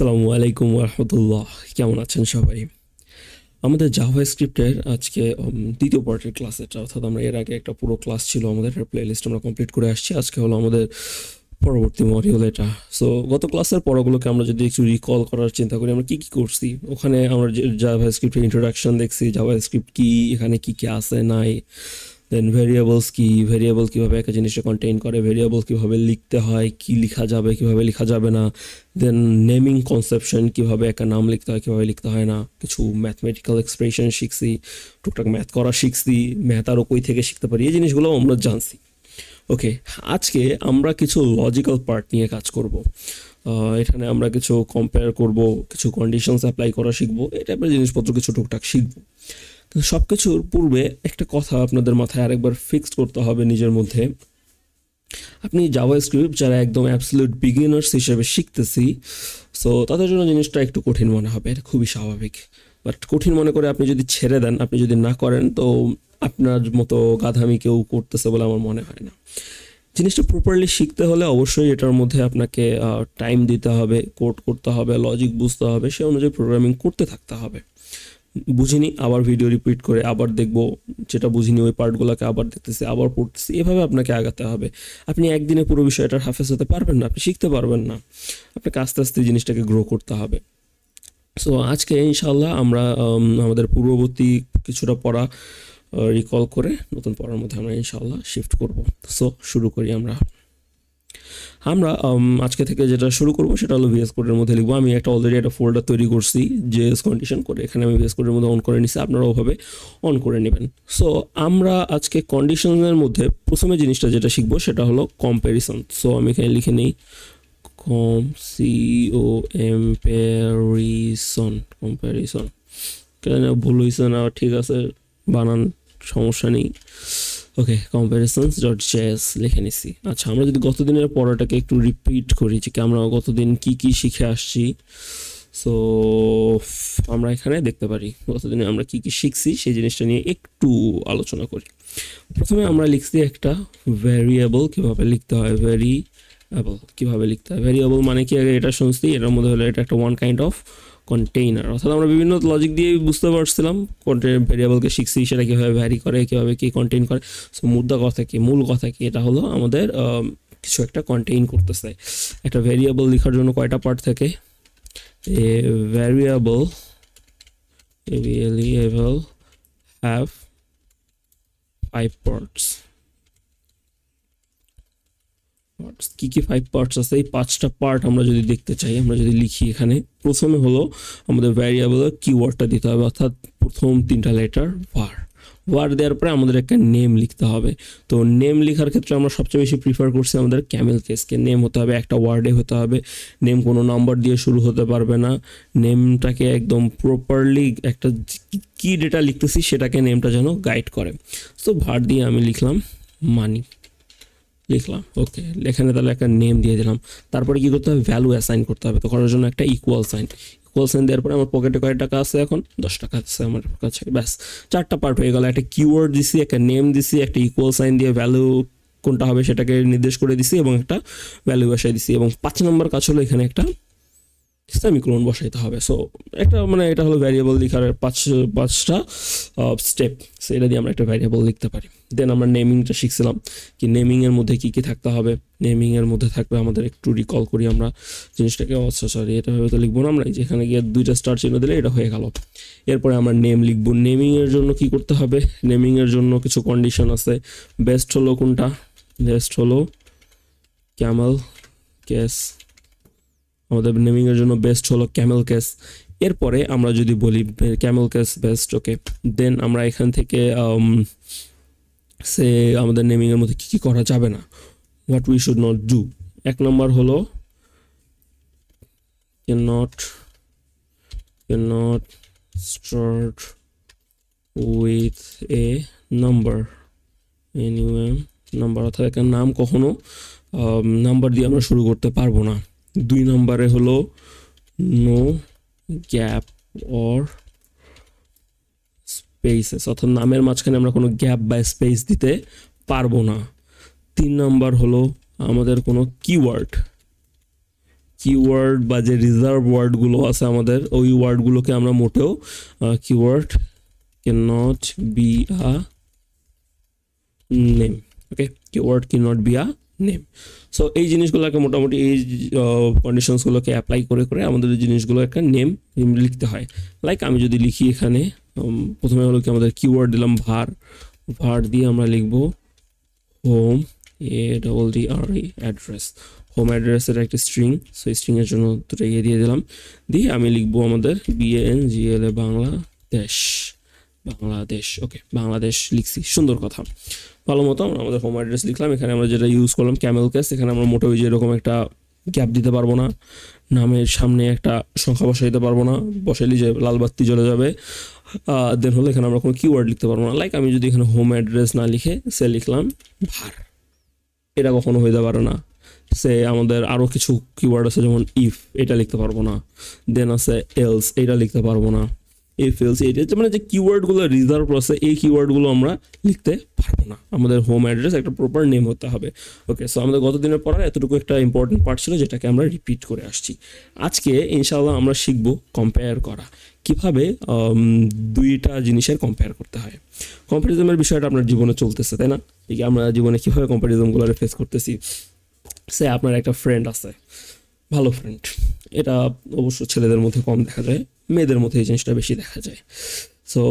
আসসালামু আলাইকুম রহমতুল্লাহ। কেমন আছেন সবাই? আমাদের জাভা স্ক্রিপ্টের আজকে দ্বিতীয় পার্টের ক্লাস এটা, অর্থাৎ আমরা এর আগে একটা পুরো ক্লাস ছিল আমাদের প্লেলিস্ট আমরা কমপ্লিট করে আসছি। আজকে হলো আমাদের পরবর্তী মডিউল এটা। সো গত ক্লাসের পড়াগুলোকে আমরা যদি একটু রিকল করার চিন্তা করি, আমরা কী কী করছি ওখানে, আমরা জাভা স্ক্রিপ্টের ইন্ট্রোডাকশন দেখছি, জাভা স্ক্রিপ্ট কী, এখানে কী কী আছে নাই, দেন ভেরিয়েবলস কি, ভেরিয়েবল কীভাবে একটা জিনিসটা কন্টেইন করে, ভেরিয়েবল কীভাবে লিখতে হয়, কী লেখা যাবে কীভাবে লেখা যাবে না, দেন নেমিং কনসেপশন, কীভাবে একটা নাম লিখতে হয় কীভাবে লিখতে হয় না, কিছু ম্যাথমেটিক্যাল এক্সপ্রেশন শিখছি, টুকটাক ম্যাথ করা শিখছি, ম্যাথ আরও কই থেকে শিখতে পারি, এই জিনিসগুলো আমরা জানছি। ওকে, আজকে আমরা কিছু লজিক্যাল পার্ট নিয়ে কাজ করব। এখানে আমরা কিছু কম্পেয়ার করব, কিছু কন্ডিশনস অ্যাপ্লাই করা শিখবো, এই টাইপের জিনিসপত্র কিছু টুকটাক শিখবো। সব কিছুর পূর্বে একটা কথা আপনাদের মাথায় আরেকবার ফিক্সড করতে হবে নিজের মধ্যে। আপনি জাভা স্ক্রিপ্ট যারা একদম অ্যাবসলিউট বিগিনার্স হিসেবে শিখতেছি, সো তাদের জন্য জিনিসটা একটু কঠিন মনে হবে, এটা খুবই স্বাভাবিক। বাট কঠিন মনে করে আপনি যদি ছেড়ে দেন, আপনি যদি না করেন, তো আপনার মতো গাধামি কেউ করতেছে বলে আমার মনে হয় না। জিনিসটা প্রপারলি শিখতে হলে অবশ্যই এটার মধ্যে আপনাকে টাইম দিতে হবে, কোড করতে হবে, লজিক বুঝতে হবে, সে অনুযায়ী প্রোগ্রামিং করতে থাকতে হবে। বুঝিনি আবার ভিডিও রিপিট করে আবার দেখবো, যেটা বুঝিনি ওই পার্টগুলোকে আবার দেখতেছি, আবার পড়তেছি, এভাবে আপনাকে আগাতে হবে। আপনি একদিনে পুরো বিষয়টার হাফেজ হতে পারবেন না, আপনি শিখতে পারবেন না, আপনাকে আস্তে আস্তে জিনিসটাকে গ্রো করতে হবে। সো আজকে ইনশাল্লাহ আমরা আমাদের পূর্ববর্তী কিছুটা পড়া রিকল করে নতুন পড়ার মধ্যে আমরা ইনশাল্লাহ শিফট করব। সো শুরু করি আমরা আজকে থেকে যেটা শুরু করবো সেটা হলো ভিএস কোডের মধ্যে লিখবো। আমি অলরেডি একটা ফোল্ডার তৈরি করছি জেএস কন্ডিশন করে, এখানে আমি ভিএস কোডের মধ্যে অন করে নিছি, আপনারা ওভাবে অন করে নেবেন। সো আমরা আজকে কন্ডিশনের মধ্যে প্রথমে জিনিসটা যেটা শিখবো সেটা হলো কম্প্যারিসন। সো আমি এখানে লিখে নিই কম্প্যারিসন। কেন ভুল হয়েছে না, ঠিক আছে, বানান সমস্যা নেই। ওকে, comparisons.js লিখে নিছি। আচ্ছা, আমরা যদি গতদিনের পড়াটাকে একটু রিপিট করি, যে আমরা গতদিন কি কি শিখে আসছি, সো আমরা এখানে দেখতে পারি গতদিনে আমরা কি কি শিখছি, সেই জিনিসটা নিয়ে একটু আলোচনা করি। প্রথমে আমরা লিখছি একটা ভ্যারিয়েবল কীভাবে লিখতে হয়, ভ্যারিয়েবল মানে কি, আগে এটা শুনছি, এটার মধ্যে হলো এটা একটা ওয়ান কাইন্ড অফ কন্টেইনার। অর্থাৎ আমরা বিভিন্ন লজিক দিয়ে বুঝতে পারছিলাম ভ্যারিয়েবলকে শিখছি, সেটা কীভাবে ভ্যারি করে, কীভাবে কি কন্টেইন করে। সো মূল কথা কি, এটা হলো আমাদের কিছু একটা কন্টেইন করতেছে। একটা ভ্যারিয়েবল লেখার জন্য কয়টা পার্ট থাকে? এ ভ্যারিয়েবল হ্যাভ 5 পার্টস। কি কি 5 পার্টস আছে? এই 5টা পার্ট আমরা যদি দেখতে চাই, আমরা যদি লিখি এখানে, প্রথমে হলো আমাদের ভ্যারিয়েবলের কিওয়ার্ডটা দিতে হবে, অর্থাৎ প্রথম 3টা লেটার var দেওয়ার পরে আমাদের একটা নেম লিখতে হবে। তো নেম লেখার ক্ষেত্রে আমরা সবচেয়ে বেশি প্রিফার করছি আমাদের ক্যামেল কেসকে। নেম হতে হবে একটা ওয়ার্ডে হতে হবে, নেম কোনো নাম্বার দিয়ে শুরু হতে পারবে না। নেমটাকে একদম প্রপারলি একটা কি ডেটা লিখতেছি সেটাকে নেমটা যেন গাইড করে। সো var দিয়ে আমি লিখলাম মানি, ওকে, এখানে তাহলে একটা নেম দিয়ে দিলাম। তারপরে কি করতে হবে? ভ্যালু অ্যাসাইন করতে হবে। তো করার জন্য একটা ইকুয়াল সাইন দেওয়ার পরে আমার পকেটে কয় টাকা আছে? এখন 10 টাকা আছে আমার কাছে। ব্যাস, 4টা পার্ট হয়ে গেল। একটা কিওয়ার্ড দিছি, একটা নেম দিছি, একটা ইকুয়াল সাইন দিয়ে ভ্যালু কোনটা হবে সেটাকে নির্দেশ করে দিছি, এবং একটা ভ্যালু বসাই দিছি। এবং 5 নম্বর কাজ হলো এখানে একটা সেমিকোলন বসাইতে হবে। সো একটা এটা হলো ভ্যারিয়েবল লেখার 5টা স্টেপ। সো এটা দিয়ে আমরা একটা ভ্যারিয়েবল লিখতে পারি। দেন আমরা নেমিংটা শিখছিলাম, কি নেমিংয়ের মধ্যে কী কী থাকতে হবে। নেমিংয়ের মধ্যে থাকবে আমাদের, একটু রিকল করি আমরা জিনিসটাকে। সরি, এটা হয়তো লিখবো না আমরা, যেখানে গিয়ে 2টা স্টার চিহ্ন দিলে এটা হয়ে গেল। এরপরে আমরা নেম লিখবো। নেমিংয়ের জন্য কি করতে হবে? নেমিংয়ের জন্য কিছু কন্ডিশন আছে। বেস্ট হলো কোনটা? বেস্ট হলো ক্যামেল কেস। আমাদের নেমিংয়ের জন্য বেস্ট হলো ক্যামেল কেস। এরপরে আমরা যদি বলি ক্যামেল কেস বেস্ট, ওকে, দেন আমরা এখান থেকে সে আমাদের নেমিংয়ের মধ্যে কী কী করা যাবে না, what we should not do. 1 নম্বর হলো cannot start with a number, number, অর্থাৎ একটা নাম কখনো নাম্বার দিয়ে আমরা শুরু করতে পারবো না। 2 নম্বরে হলো নো গ্যাপ অর স্পেসেস, অর্থাৎ নামের মাঝখানে আমরা কোনো গ্যাপ বা স্পেস দিতে পারবো না। 3 নম্বর হলো আমাদের কোনো কিওয়ার্ড কিওয়ার্ড বা যে রিজার্ভ ওয়ার্ডগুলো আছে আমাদের, ওই ওয়ার্ডগুলোকে আমরা মোটেও keyword can not be a name. Okay, keyword can not be a name. So এই জিনিসগুলোকে মোটামুটি এই কন্ডিশনসগুলোকে অ্যাপ্লাই করে করে আমাদের এই জিনিসগুলো একটা নেম লিখতে হয়। লাইক আমি যদি লিখি এখানে প্রথমে হলো কি আমাদের কিওয়ার্ড দিলাম ভার, ভার দিয়ে আমরা লিখবো হোম ADDRE অ্যাড্রেস, হোম অ্যাড্রেসের একটা স্ট্রিং। সো স্ট্রিংয়ের জন্য দুটো দিয়ে দিলাম, দিয়ে আমি লিখবো আমাদের BANGLA বাংলাদেশ, বাংলাদেশ। ওকে, বাংলাদেশ লিখছি, সুন্দর কথা, ভালো মতো আমরা আমাদের হোম অ্যাড্রেস লিখলাম। এখানে আমরা যেটা ইউজ করলাম ক্যামেল কেস, এখানে আমরা মোটেও যে এরকম একটা গ্যাপ দিতে পারবো না, নামের সামনে একটা সংখ্যা বসাইতে পারবো না, বসাইলে যে লাল বাতি জ্বলে যাবে। দেন হলো এখানে আমরা কোনো কিওয়ার্ড লিখতে পারবো না। লাইক আমি যদি এখানে হোম অ্যাড্রেস না লিখে সে লিখলাম ভার, এটা কখনো হইতে পারে না। সে আমাদের আরও কিছু কিওয়ার্ড আছে, যেমন ইফ, এটা লিখতে পারবো না। দেন আছে এলস, এটা লিখতে পারবো না। ইফ এলস, এটা মানে যে কিওয়ার্ডগুলো রিজার্ভ আছে, এই কিওয়ার্ডগুলো আমরা লিখতে পারবো না। আমাদের হোম অ্যাড্রেস একটা প্রপার নেম হতে হবে। ওকে, সো আমাদের গত দিনের পড়ার এতটুকু একটা ইম্পর্টেন্ট পার্ট ছিল, যেটাকে আমরা রিপিট করে আসছি। আজকে ইনশাআল্লাহ আমরা শিখবো কম্পেয়ার করা, কিভাবে দুইটা জিনিসের কম্পেয়ার করতে হয়। কম্প্যারিজমের বিষয়টা আপনার জীবনে চলতেছে, তাই না? এই আমরা জীবনে কীভাবে কম্প্যারিজমগুলো ফেস করতেছি। সে আপনার একটা ফ্রেন্ড আছে, ভালো ফ্রেন্ড, এটা অবশ্য ছেলেদের মধ্যে কম দেখা যায়, মেয়েদের মধ্যে এই জিনিসটা বেশি দেখা যায়। সো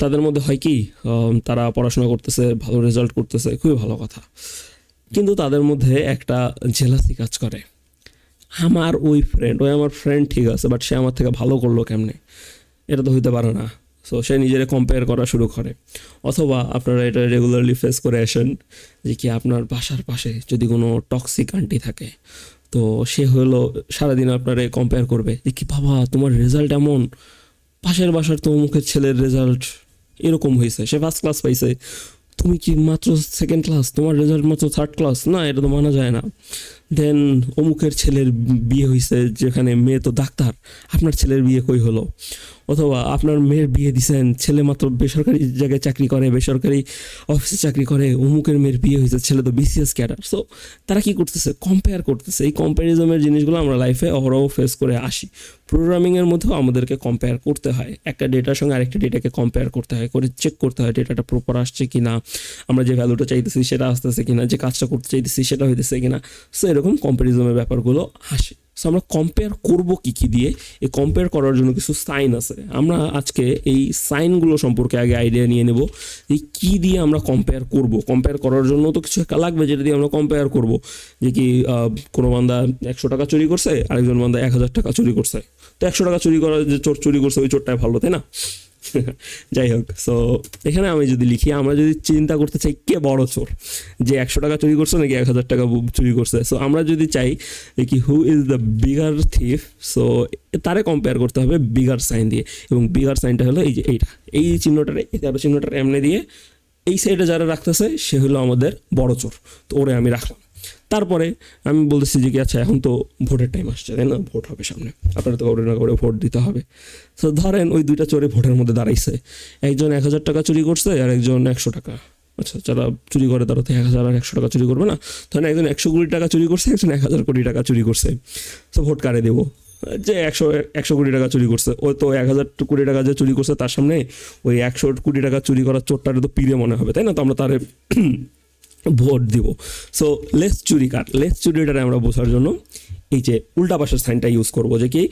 তাদের মধ্যে হয় কি, তারা পড়াশোনা করতেছে, ভালো রেজাল্ট করতেছে, খুবই ভালো কথা, কিন্তু তাদের মধ্যে একটা জেলাসি কাজ করে। আমার ওই ফ্রেন্ড, ওই আমার ফ্রেন্ড ঠিক আছে, বাট সে আমার থেকে ভালো করলো কেমনে, এটা তো হইতে পারে না। সো সে নিজেরা কম্পেয়ার করা শুরু করে। অথবা আপনারা এটা রেগুলারলি ফেস করে আসেন যে কি আপনার বাসার পাশে যদি কোনো টক্সিক আন্টি থাকে, তো সে হলো সারাদিন আপনারে কম্পেয়ার করবে যে কি বাবা তোমার রেজাল্ট এমন, পাশের বাসার তো অমুকের ছেলের রেজাল্ট এরকম হয়েছে, সে ফার্স্ট ক্লাস পাইছে, তুমি কি মাত্র সেকেন্ড ক্লাস, তোমার রেজাল্ট মাত্র থার্ড ক্লাস, না এটা তো মানা যায় না। দেন অমুকের ছেলের বিয়ে হয়েছে, যেখানে মেয়ে তো ডাক্তার, আপনার ছেলের বিয়ে কই হলো। অথবা আপনার মেয়ের বিয়ে দিছেন, ছেলে মাত্র বেসরকারি জায়গায় চাকরি করে, বেসরকারি অফিসে চাকরি করে, অমুকের মেয়ের বিয়ে হয়েছে, ছেলে তো BCS ক্যাডার। সো তারা কি করতেছে, কম্পেয়ার করতেছে। এই কম্প্যারিজমের জিনিসগুলো আমরা লাইফে অহরহ ফেস করে আসি। প্রোগ্রামিংয়ের মধ্যেও আমাদেরকে কম্পেয়ার করতে হয়, একটা ডেটার সঙ্গে আরেকটা ডেটাকে কম্পেয়ার করতে হয়, করে চেক করতে হয় ডেটাটা প্রপার আসছে কি না, আমরা যে ভ্যালুটা চাইতেছি সেটা আসতেছে কিনা, যে কাজটা করতে চাইতেছি সেটা হইতেছে কিনা। সো এরকম কম্প্যারিজমের ব্যাপারগুলো আসে। সো আমরা কম্পেয়ার করবো কী দিয়ে, এই কম্পেয়ার করার জন্য কিছু সাইন আছে। আমরা আজকে এই সাইনগুলো সম্পর্কে আগে আইডিয়া নিয়ে নেব, এই কী দিয়ে আমরা কম্পেয়ার করব। কম্পেয়ার করার জন্য তো কিছু একটা লাগবে যেটা দিয়ে আমরা কম্পেয়ার করব। যে কি কোনো বান্দা 100 টাকা চুরি করছে, আরেকজন বান্দা 1000 টাকা চুরি করছে, তো 100 টাকা চুরি করার যে চোর চুরি করছে ওই চোরটাই ভালো, তাই না? যাই হোক, সো এখানে আমি যদি লিখি, আমরা যদি চিন্তা করতে চাই কে বড় চোর, যে 100 টাকা চুরি করছে নাকি 1000 টাকা চুরি করছে, সো আমরা যদি চাই কি who is the bigger thief, so তারে কম্পেয়ার করতে হবে বিগার সাইন দিয়ে। এবং বিগার সাইনটা হলো এই যে এইটা, এই চিহ্নটারে, এই চিহ্নটার এমনি দিয়ে এই সাইডে যারা রাখতেছে সে হলো আমাদের বড় চোর, তো ওরে আমি রাখলাম। তারপরে আমি বলতেছি যে কি আচ্ছা এখন তো ভোটের টাইম আসছে, তাই না, ভোট হবে সামনে, আপনারা তো করে না করে ভোট দিতে হবে। তো ধরেন ওই দুইটা চোরে ভোটের মধ্যে দাঁড়াইছে, একজন 1000 টাকা চুরি করছে আর একজন 100 টাকা। আচ্ছা, যারা চুরি করে তারা তো 1000 আর 100 টাকা চুরি করবে না, ধরেন একজন 100 কোটি টাকা চুরি করছে, একজন 1000 কোটি টাকা চুরি করছে। তো ভোট কারে দেবো? যে 100 কোটি টাকা চুরি করছে, ও তো 1000 কোটি টাকা যে চুরি করছে তার সামনে ওই 100 কোটি টাকা চুরি করার চোরটারে তো পিড়ে মনে হবে, তাই না? তো আমরা তারে ভোট দিব। সো লেস চুরি কার, লেস চুরিটারে আমরা বোঝার জন্য এই যে উল্টা পাশের সাইনটা ইউজ করবো, যে কি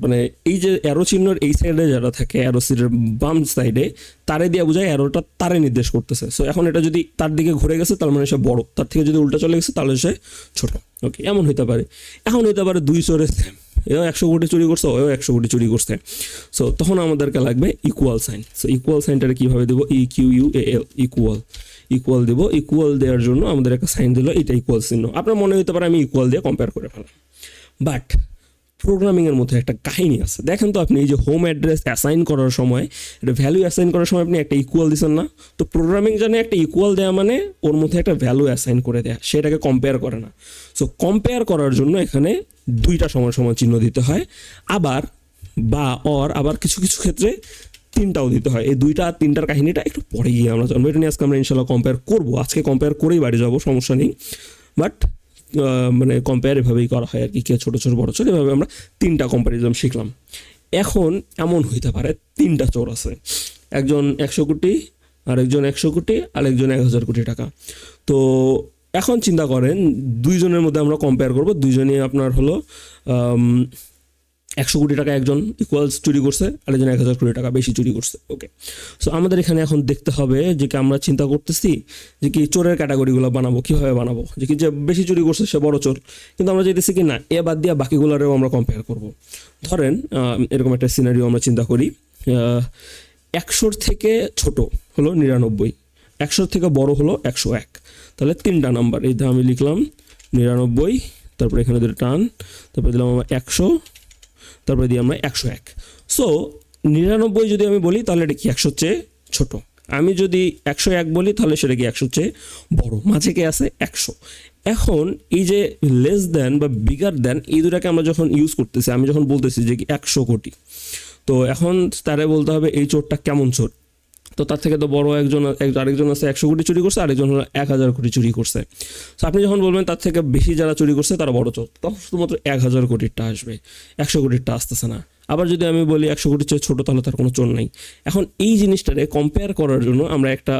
মানে এই যে অ্যারো চিহ্নের এই সাইডে যারা থাকে, অ্যারো সিটের বাম সাইডে, তারে দিয়ে বোঝায় অ্যারোটা তারে নির্দেশ করতেছে। সো এখন এটা যদি তার দিকে ঘুরে গেছে তার মানে সে বড়, তার থেকে যদি উল্টা চলে গেছে তাহলে সে ছোট। ওকে, এমন হইতে পারে। এখন হইতে পারে দুই চোরে এও 100 কোটি চুরি করছে, ওও 100 কোটি চুরি করছে। সো তখন আমাদেরকে লাগবে ইকুয়াল সাইন। সো ইকুয়াল সাইনটারে কীভাবে দেবো, EQUAL, ইকুয়াল, ইকুয়াল দেবো। ইকুয়াল দেওয়ার জন্য আমাদের একটা সাইন দিল, এটা ইকুয়াল চিহ্ন। আপনার মনে হতে পারে আমি ইকুয়াল দিয়ে কম্পেয়ার করে ফেলাম, বাট প্রোগ্রামিংয়ের মধ্যে একটা কাহিনী আছে। দেখেন তো, আপনি এই যে হোম অ্যাড্রেস অ্যাসাইন করার সময়, এটা ভ্যালু অ্যাসাইন করার সময় আপনি একটা ইকুয়াল দিচ্ছেন না? তো প্রোগ্রামিং জানে একটা ইকুয়াল দেওয়া মানে ওর মধ্যে একটা ভ্যালু অ্যাসাইন করে দেয়া, সেটাকে কম্পেয়ার করে না। সো কম্পেয়ার করার জন্য এখানে দুইটা সমান সমান চিহ্ন দিতে হয়, আবার বা অর, আবার কিছু কিছু ক্ষেত্রে তিনটাও দিতে হয়। এই দুইটা তিনটার কাহিনীটা একটু পরে গিয়ে আমরা জানবো। এটা নিয়ে আজকে আমরা ইনশাল্লাহ কম্পেয়ার করবো, আজকে কম্পেয়ার করেই বাড়ি যাবো, সমস্যা নেই। বাট মানে কম্পেয়ার এভাবেই করা হয় আর কি, কে ছোটো ছোটো বড়ো চোর, এভাবে আমরা 3টা কম্প্যারিজম শিখলাম। এখন এমন হইতে পারে 3টা চোর আছে, একজন 100 কোটি, আরেকজন 100 কোটি, আরেকজন 1000 কোটি টাকা। তো এখন চিন্তা করেন দুইজনের মধ্যে আমরা কম্পেয়ার করব, দুইজনই আপনার হলো 100 কোটি টাকা একজন ইকুয়ালস চুরি করছে, আরেকজন 1000 কোটি টাকা বেশি চুরি করছে। ওকে, সো আমাদের এখানে এখন দেখতে হবে যে কি আমরা চিন্তা করতেছি যে কি চোরের ক্যাটাগরিগুলো বানাবো, কীভাবে বানাবো, যে কি যে বেশি চুরি করছে সে বড় চোর, কিন্তু আমরা চাইতেছি কি না এ বাদ দিয়ে বাকিগুলোরেও আমরা কম্পেয়ার করব। ধরেন এরকম একটা সিনারিও আমরা চিন্তা করি, 100 থেকে ছোট হলো 99, 100 থেকে বড় হলো 101, তাহলে 3টা নাম্বার, এই আমি লিখলাম 99, তারপরে এখানে দিলে টান, তারপরে দিলাম আমরা 100, তারপরে দিই আমরা 101। সো 99 যদি আমি বলি তাহলে এটা কি 100 চেয়ে ছোট, আমি যদি 101 বলি তাহলে সেটা কি 100 চেয়ে বড়, মাঝে কে আছে 100। এখন এই যে লেস দেন বা বিগার দেন এই দুটাকে আমরা যখন ইউজ করতেছি, আমি যখন বলতেছি যে কি 100 কোটি, তো এখন তারে বলতে হবে এই চোরটা কেমন চোর, তো তার থেকে তো বড় আরেকজন আছে 100 কোটি চুরি করছে, আরেকজন হলো 1000 কোটি চুরি করছে। তো আপনি যখন বলবেন তার থেকে বেশি যারা চুরি করছে তারা বড় চোর, তখন শুধুমাত্র 1000 কোটিরটা আসবে, 100 কোটিরটা আসতেছে না। আবার যদি আমি বলি 100 কোটির চেয়ে ছোটো, তাহলে তার কোনো চোর নাই। এখন এই জিনিসটারে কম্পেয়ার করার জন্য আমরা একটা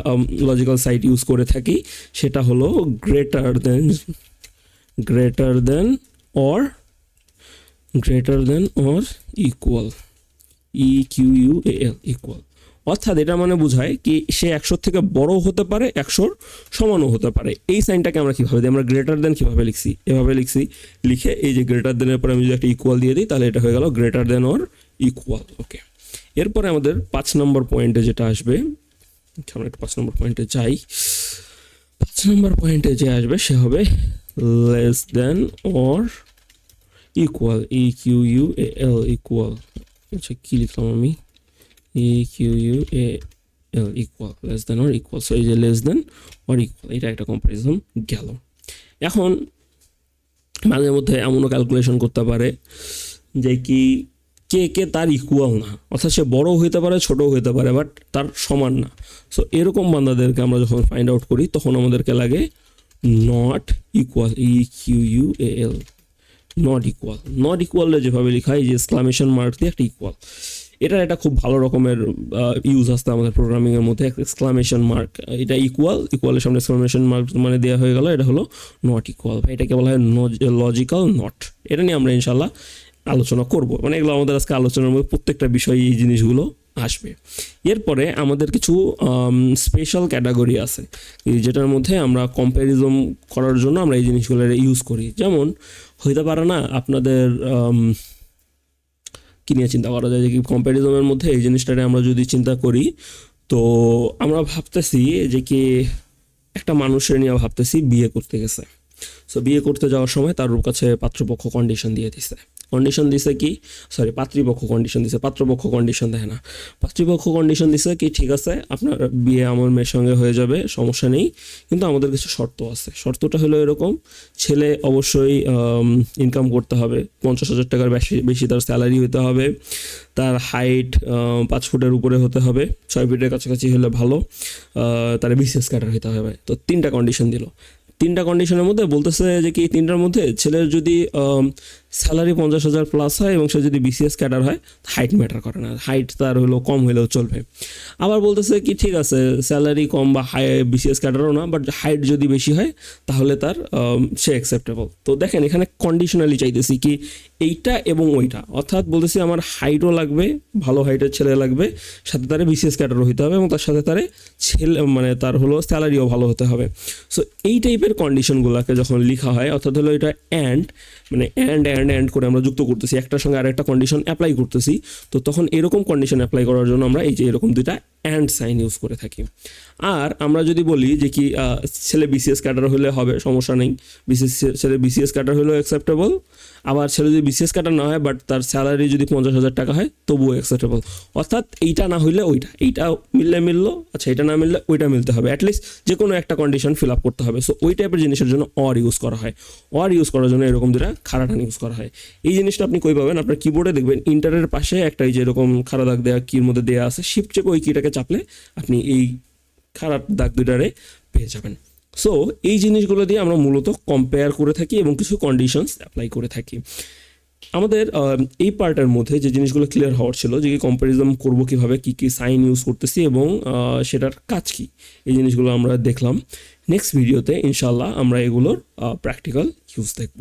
লজিক্যাল সাইট ইউজ করে থাকি, সেটা হলো greater than or equal, EQUAL, equal. অর্থাৎ এটা মানে বোঝায় কি সে 100 থেকে বড় হতে পারে, 100 সমানও হতে পারে। এই সাইনটাকে আমরা কীভাবে দিই, আমরা গ্রেটার দেন কীভাবে লিখছি, এভাবে লিখছি, লিখে এই যে গ্রেটার দেনের পরে আমি যদি একটা ইকুয়াল দিয়ে দিই তাহলে এটা হয়ে গেল গ্রেটার দেন অর ইকুয়াল। ওকে, এরপরে আমাদের 5 নম্বর পয়েন্টে যেটা আসবে, আমরা একটু 5 নম্বর পয়েন্টে যাই। 5 নম্বর পয়েন্টে যে আসবে সে হবে less than or equal, EQUAL, equal. আচ্ছা কী লিখলাম আমি, EQUAL, equal, less than or equal. So এই যে লেস দেন অর ইকুয়াল, এটা একটা কম্পারিজন গেল। এখন মাঝে মধ্যে এমনও ক্যালকুলেশন করতে পারে যে কি কে তার ইকুয়াল না, অর্থাৎ সে বড় হইতে পারে, ছোটও হইতে পারে, বাট তার সমান না। সো এরকম বান্দাদেরকে আমরা যখন ফাইন্ড আউট করি তখন আমাদেরকে লাগে not equal, EQUAL, not equal. Not ইকুয়ালে যেভাবে লেখা হয় যে এক্সক্লামেশন মার্ক দিয়ে একটা ইকুয়াল, এটা খুব ভালো রকমের ইউজ আসতে আমাদের প্রোগ্রামিংয়ের মধ্যে, এক্সক্লামেশন মার্ক, এটা ইকুয়ালের সামনে এক্সক্লামেশন মার্ক মানে দেওয়া হয়ে গেল, এটা হলো নট ইকুয়াল। এটাকে বলা হয় লজিক্যাল নট। এটা নিয়ে আমরা ইনশাল্লাহ আলোচনা করব, মানে এগুলো আমাদের আজকে আলোচনার মধ্যে প্রত্যেকটা বিষয়ে এই জিনিসগুলো আসবে। এরপরে আমাদের কিছু স্পেশাল ক্যাটাগরি আছে যেটার মধ্যে আমরা কম্প্যারিজম করার জন্য আমরা এই জিনিসগুলো ইউজ করি। যেমন হইতে পারে না আপনাদের কী নিয়ে চিন্তা করা যায় যে কি কম্প্যারিজমের মধ্যে এই জিনিসটারে আমরা যদি চিন্তা করি, তো আমরা ভাবতেছি যে কি একটা মানুষের নিয়ে ভাবতেছি বিয়ে করতে গেছে। সো বিয়ে করতে যাওয়ার সময় তার কাছে পাত্রপক্ষ কন্ডিশন দিয়ে দিছে, পাত্রীপক্ষ কন্ডিশন দিছে, পাত্রপক্ষ কন্ডিশন দেয় না, পাত্রীপক্ষ কন্ডিশন দিছে কি ঠিক আছে আপনার বিয়ে আমার মেয়ের সঙ্গে হয়ে যাবে, সমস্যা নেই, কিন্তু আমাদের কিছু শর্ত আছে। শর্তটা হলো এরকম, ছেলে অবশ্যই ইনকাম করতে হবে, 50,000 টাকার বেশি তার স্যালারি হতে হবে, তার হাইট 5 ফুটের উপরে হতে হবে, 6 ফিটের কাছাকাছি হলে ভালো, তার BCS ক্যাডার হতে হবে। তো 3টা কন্ডিশন দিল। 3টা কন্ডিশনের মধ্যে বলতেছে যে কি 3টার মধ্যে ছেলের যদি স্যালারি 50,000 প্লাস হয় এবং সে যদি BCS ক্যাডার হয়, হাইট ম্যাটার করে না, হাইট তার হলো কম হলেও চলবে। আবার বলতেছে কি ঠিক আছে স্যালারি কম বা BCS ক্যাডারও না, বাট হাইট যদি বেশি হয় তাহলে তার সে অ্যাকসেপ্টেবল। তো দেখেন এখানে কন্ডিশনালি চাইতেছি কি এইটা এবং ওইটা, অর্থাৎ বলতেছি আমার হাইটও লাগবে, ভালো হাইটের ছেলে লাগবে, সাথে তারে BCS ক্যাডারও হতে হবে এবং তার সাথে তারে ছেলে মানে তার হলো স্যালারিও ভালো হতে হবে। সো এই টাইপের কন্ডিশনগুলোকে যখন লেখা হয়, অর্থাৎ হলো এটা অ্যান্ড করে আমরা যুক্ত করতেছি, একটার সঙ্গে আরেকটা কন্ডিশন অ্যাপ্লাই করতেছি, তো তখন এরকম কন্ডিশন অ্যাপ্লাই করার জন্য আমরা এই যে এরকম দুইটা অ্যান্ড সাইন ইউজ করে থাকি। আর আমরা যদি বলি যে কি ছেলে BCS ক্যাডার হলে হবে, সমস্যা নেই, ছেলে BCS ক্যাডার হলেও অ্যাকসেপ্টেবল, আবার ছেলে যদি BCS ক্যাডার না হয় বাট তার স্যালারি যদি 50,000 টাকা হয় তবুও অ্যাকসেপ্টেবল। অর্থাৎ এইটা না হইলে ওইটা, এইটা মিললো, আচ্ছা এটা না মিললে ওইটা মিলতে হবে, অ্যাটলিস্ট যে কোনো একটা কন্ডিশন ফিল আপ করতে হবে। সো ওই টাইপের জিনিসের জন্য অর ইউজ করা হয়। অর ইউজ করার জন্য এরকম দুটা খাড়াটান ইউজ করা হয়। এই জিনিসটা আপনি কই পাবেন, আপনার কিবোর্ডে দেখবেন ইন্টারের পাশে একটা এই যে এরকম খাড়া দাগ দেওয়া কির মধ্যে দেওয়া আছে, শিফট চেপে ওই কিটাকে চাপলে আপনি এই খাড়া দাগ দুটারে পেয়ে যাবেন। সো এই জিনিসগুলো দিয়ে আমরা মূলত কম্পেয়ার করে থাকি এবং কিছু কন্ডিশনস অ্যাপ্লাই করে থাকি। আমাদের এই পার্টের মধ্যে যে জিনিসগুলো ক্লিয়ার হওয়ার ছিল, যে কি কম্প্যারিজম করবো কীভাবে, কী কী সাইন ইউজ করতেছি এবং সেটার কাজ কী, এই জিনিসগুলো আমরা দেখলাম। নেক্সট ভিডিওতে ইনশাল্লাহ আমরা এগুলোর প্র্যাকটিক্যাল ইউজ দেখব।